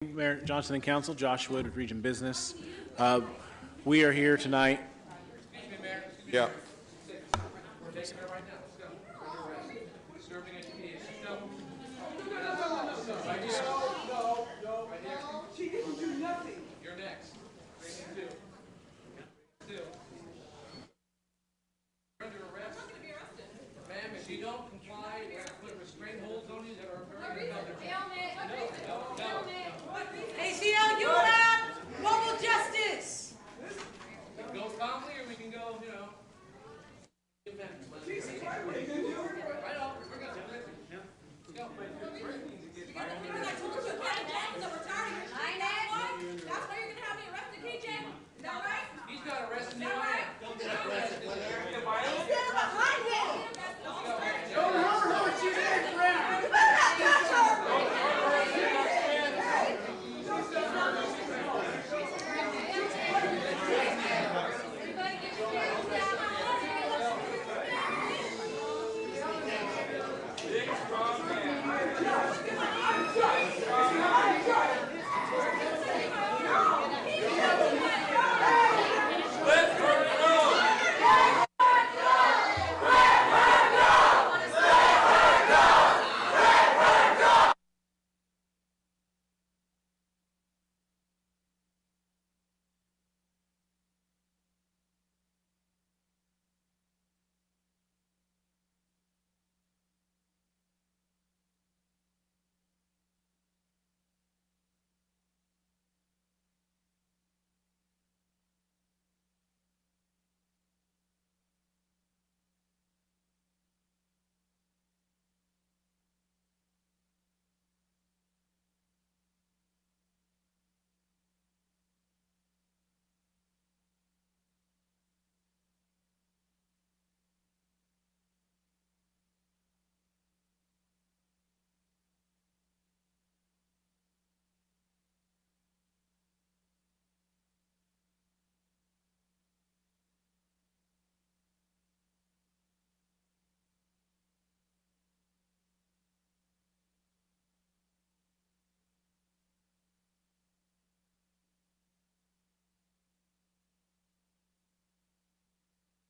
Mayor Johnson and Council, Josh Wood with Region Business. We are here tonight. Yeah. You're next. You're under arrest. Ma'am, if you don't comply, we're going to put restraint holds on you that are very ACL, you have mobile justice. We can go calmly or we can go, you know. Right off. We're going to let's go. That's why you're going to have me arrested, KJ. Is that right? He's got arrested now. Stand behind him. Don't hurt her when she's in, friend. You better not touch her.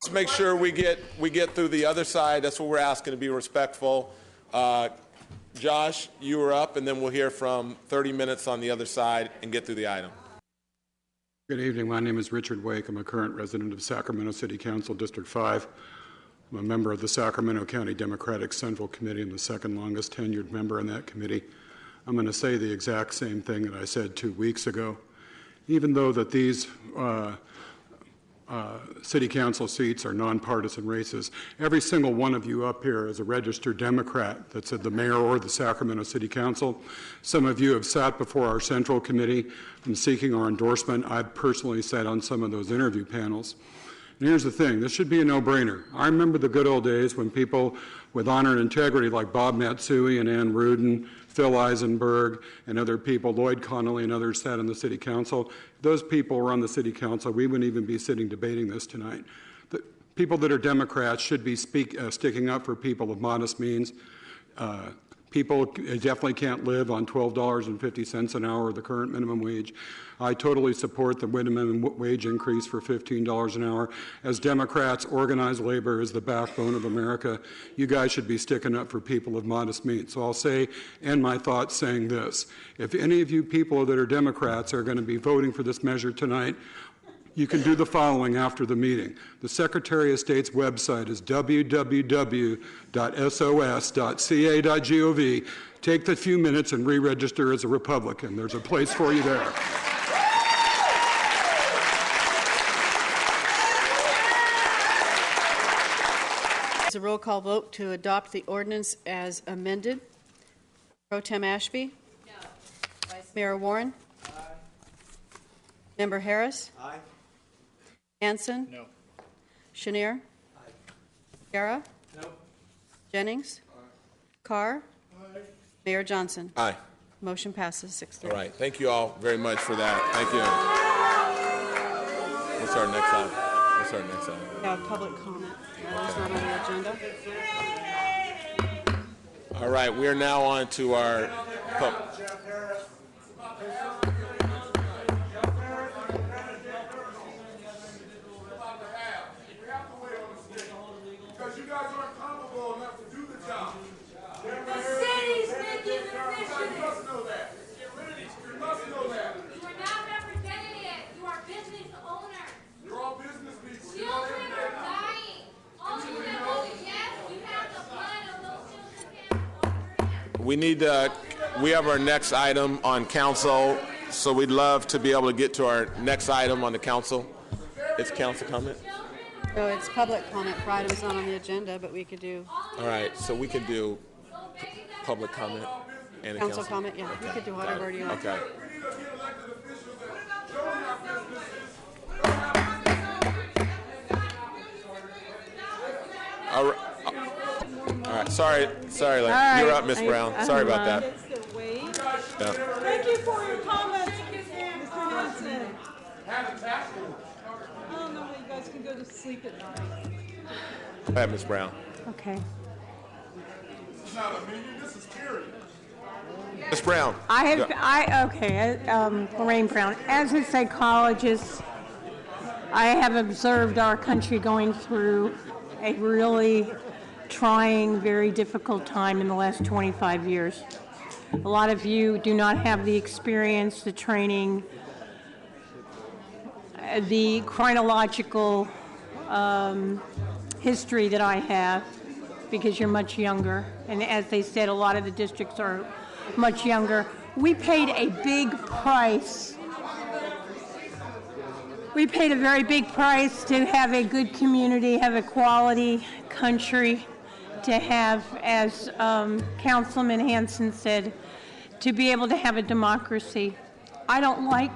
Let's make sure we get through the other side. That's what we're asking, to be respectful. Josh, you were up, and then we'll hear from 30 minutes on the other side and get through the item. Good evening. My name is Richard Wake. I'm a current resident of Sacramento City Council, District 5. I'm a member of the Sacramento County Democratic Central Committee and the second longest tenured member in that committee. I'm going to say the exact same thing that I said 2 weeks ago. Even though that these city council seats are nonpartisan races, every single one of you up here is a registered Democrat that's at the mayor or the Sacramento City Council. Some of you have sat before our central committee and seeking our endorsement. I've personally sat on some of those interview panels. And here's the thing, this should be a no-brainer. I remember the good old days when people with honor and integrity like Bob Matsui and Ann Rudin, Phil Eisenberg, and other people, Lloyd Connolly and others sat on the city council. If those people were on the city council, we wouldn't even be sitting debating this tonight. The people that are Democrats should be sticking up for people of modest means. People definitely can't live on $12.50 an hour, the current minimum wage. I totally support the minimum wage increase for $15 an hour. As Democrats, organized labor is the backbone of America. You guys should be sticking up for people of modest means. So I'll end my thoughts saying this. If any of you people that are Democrats are going to be voting for this measure tonight, you can do the following after the meeting. The Secretary of State's website is www.sos.ca.gov. Take the few minutes and re-register as a Republican. There's a place for you there. It's a roll call vote to adopt the ordinance as amended. Pro Tem Ashby? No. Vice Mayor Warren? Aye. Member Harris? Aye. Hansen? No. Chenier? Aye. Guerra? No. Jennings? Aye. Carr? Aye. Mayor Johnson? Aye. Motion passes 6-3. All right. Thank you all very much for that. Thank you. What's our next item? Yeah, public comment. That's not on the agenda. All right. We are now on to our We have our next item on council, so we'd love to be able to get to our next item on the council. It's council comment? So it's public comment for items not on the agenda, but we could do All right, so we can do public comment and a council comment. Yeah, we could do whatever you want. Okay. All right. Sorry, Lynn. right. You're up, Miss Brown. Sorry about that. Yeah. Thank you for your comments, Mr. Hansen. I don't know when you guys can go to sleep at night. Go ahead, Miss Brown. Okay. Miss Brown. Lorraine Brown. As a psychologist, I have observed our country going through a really trying, very difficult time in the last 25 years. A lot of you do not have the experience, the training, the chronological history that I have, because you're much younger. And as they said, a lot of the districts are much younger. We paid a big price. We paid a very big price to have a good community, have a quality country, to have, as Councilman Hansen said, to be able to have a democracy. I don't like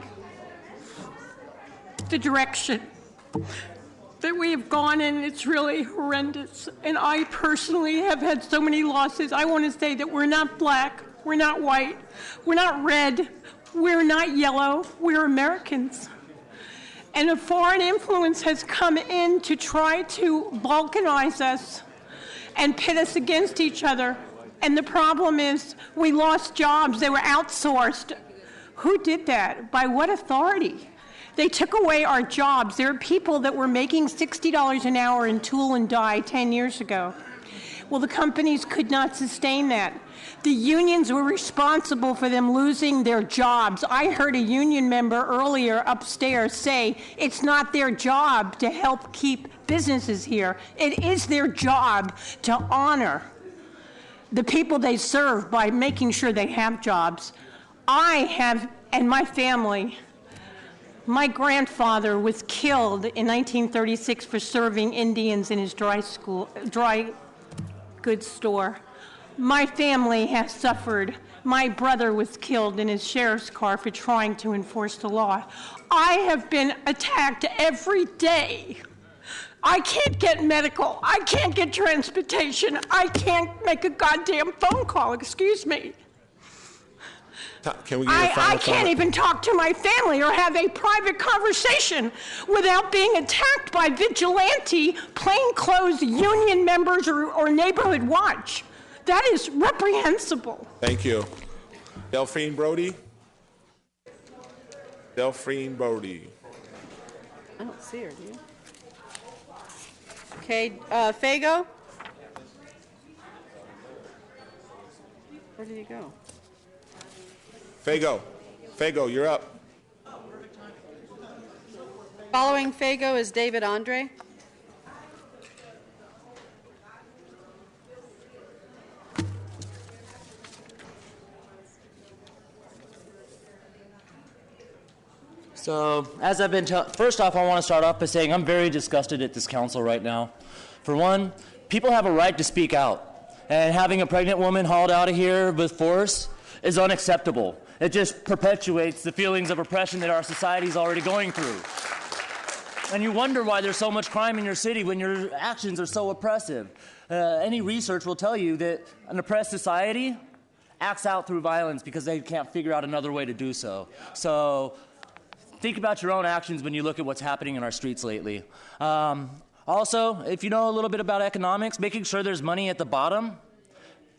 the direction that we have gone in. It's really horrendous. And I personally have had so many losses. I want to say that we're not black, we're not white, we're not red, we're not yellow, we're Americans. And a foreign influence has come in to try to balkanize us and pit us against each other. And the problem is we lost jobs. They were outsourced. Who did that? By what authority? They took away our jobs. There are people that were making $60 an hour in tool and die 10 years ago. Well, the companies could not sustain that. The unions were responsible for them losing their jobs. I heard a union member earlier upstairs say it's not their job to help keep businesses here. It is their job to honor the people they serve by making sure they have jobs. I have, and my family, my grandfather was killed in 1936 for serving Indians in his dry goods store. My family has suffered. My brother was killed in his sheriff's car for trying to enforce the law. I have been attacked every day. I can't get medical. I can't get transportation. I can't make a goddamn phone call, excuse me. Can we get a final I can't even talk to my family or have a private conversation without being attacked by vigilante, plainclothes union members or neighborhood watch. That is reprehensible. Thank you. Delphine Brody. Delphine Brody. I don't see her, do you? Okay, Fago? Where did he go? Fago, you're up. Following Fago is David Andre. So, as I've been first off, I want to start off by saying I'm very disgusted at this council right now. For one, people have a right to speak out, and having a pregnant woman hauled out of here with force is unacceptable. It just perpetuates the feelings of oppression that our society is already going through. And you wonder why there's so much crime in your city when your actions are so oppressive. Any research will tell you that an oppressed society acts out through violence because they can't figure out another way to do so. So think about your own actions when you look at what's happening in our streets lately. Also, if you know a little bit about economics, making sure there's money at the bottom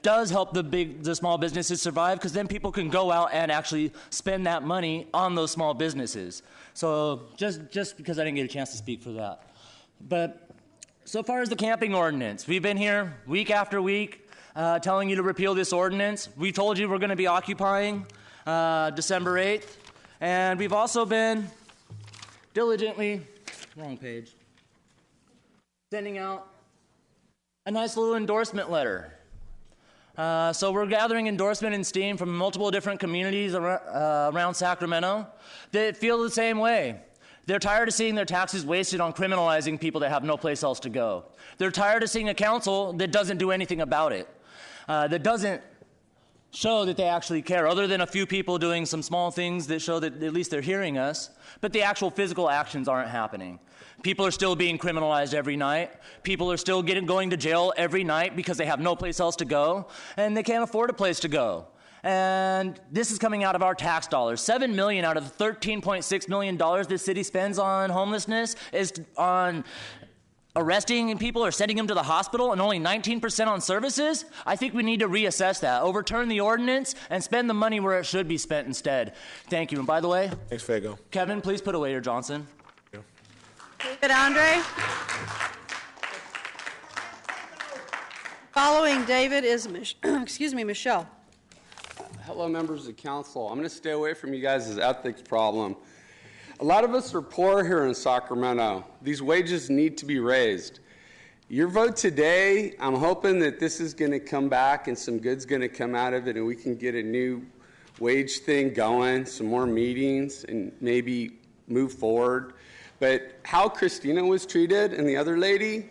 does help the small businesses survive, because then people can go out and actually spend that money on those small businesses. So just because I didn't get a chance to speak for that. But so far as the camping ordinance, we've been here week after week telling you to repeal this ordinance. We told you we're going to be occupying December 8th. And we've also been diligently, wrong page, sending out a nice little endorsement letter. So we're gathering endorsement and steam from multiple different communities around Sacramento that feel the same way. They're tired of seeing their taxes wasted on criminalizing people that have no place else to go. They're tired of seeing a council that doesn't do anything about it, that doesn't show that they actually care, other than a few people doing some small things that show that at least they're hearing us, but the actual physical actions aren't happening. People are still being criminalized every night. People are still going to jail every night because they have no place else to go, and they can't afford a place to go. And this is coming out of our tax dollars. $7 million out of the $13.6 million this city spends on homelessness is on arresting people or sending them to the hospital, and only 19% on services. I think we need to reassess that, overturn the ordinance, and spend the money where it should be spent instead. Thank you. And by the way, Thanks, Fago. Kevin, please put away your Johnson. David Andre. Following David is Michelle. Hello, members of the council. I'm going to stay away from you guys' ethics problem. A lot of us are poor here in Sacramento. These wages need to be raised. Your vote today, I'm hoping that this is going to come back and some good's going to come out of it, and we can get a new wage thing going, some more meetings, and maybe move forward. But how Christina was treated and the other lady,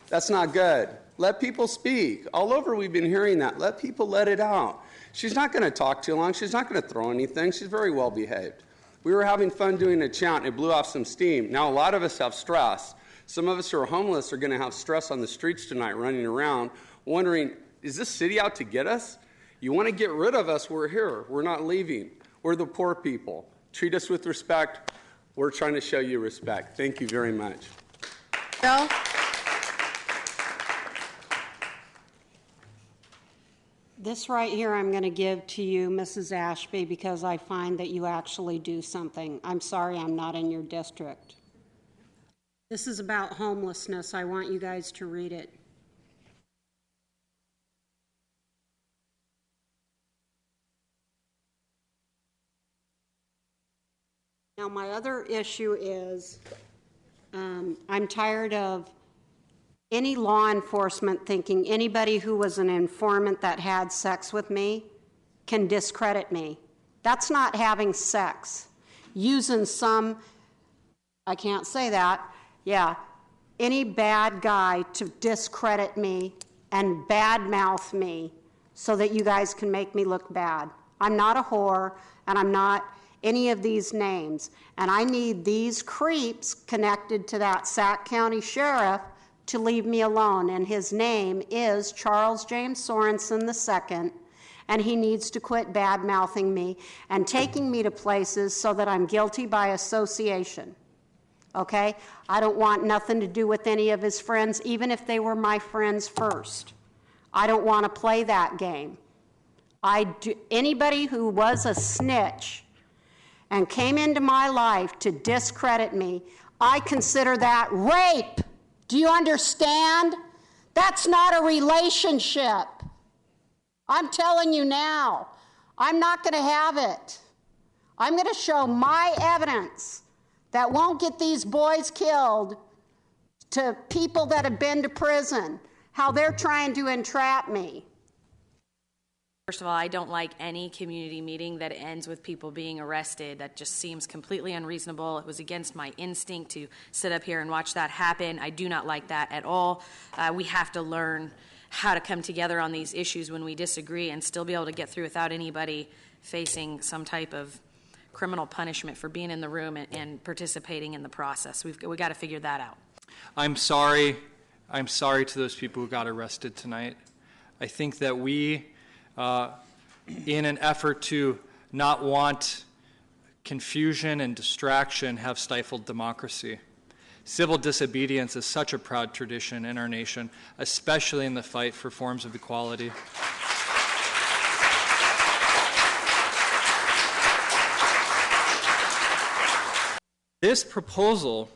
that's not good. Let people speak. All over we've been hearing that. Let people let it out. She's not going to talk too long. She's not going to throw anything. She's very well behaved. We were having fun doing a chant. It blew off some steam. Now a lot of us have stress. Some of us who are homeless are going to have stress on the streets tonight, running around, wondering, is this city out to get us? You want to get rid of us, we're here. We're not leaving. We're the poor people. Treat us with respect. We're trying to show you respect. Thank you very much. Joe? This right here I'm going to give to you, Mrs. Ashby, because I find that you actually do something. I'm sorry I'm not in your district. This is about homelessness. I want you guys to read it. Now, my other issue is I'm tired of any law enforcement thinking anybody who was an informant that had sex with me can discredit me. That's not having sex. Using some, I can't say that, yeah, any bad guy to discredit me and badmouth me so that you guys can make me look bad. I'm not a whore, and I'm not any of these names. And I need these creeps connected to that Sac County Sheriff to leave me alone, and his name is Charles James Sorensen II, and he needs to quit bad-mouthing me and taking me to places so that I'm guilty by association, okay? I don't want nothing to do with any of his friends, even if they were my friends first. I don't want to play that game. Anybody who was a snitch and came into my life to discredit me, I consider that rape. Do you understand? That's not a relationship. I'm telling you now, I'm not going to have it. I'm going to show my evidence that won't get these boys killed to people that have been to prison, how they're trying to entrap me. First of all, I don't like any community meeting that ends with people being arrested. That just seems completely unreasonable. It was against my instinct to sit up here and watch that happen. I do not like that at all. We have to learn how to come together on these issues when we disagree and still be able to get through without anybody facing some type of criminal punishment for being in the room and participating in the process. We've got to figure that out. I'm sorry to those people who got arrested tonight. I think that we, in an effort to not want confusion and distraction, have stifled democracy. Civil disobedience is such a proud tradition in our nation, especially in the fight for forms of equality. This proposal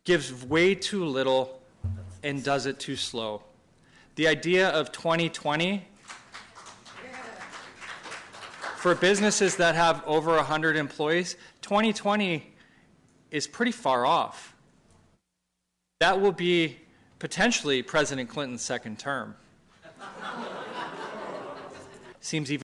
gives way too little and does it too slow. The idea of 2020 for businesses that have over 100 employees, 2020 is pretty far off. That will be potentially President Clinton's second term. seems even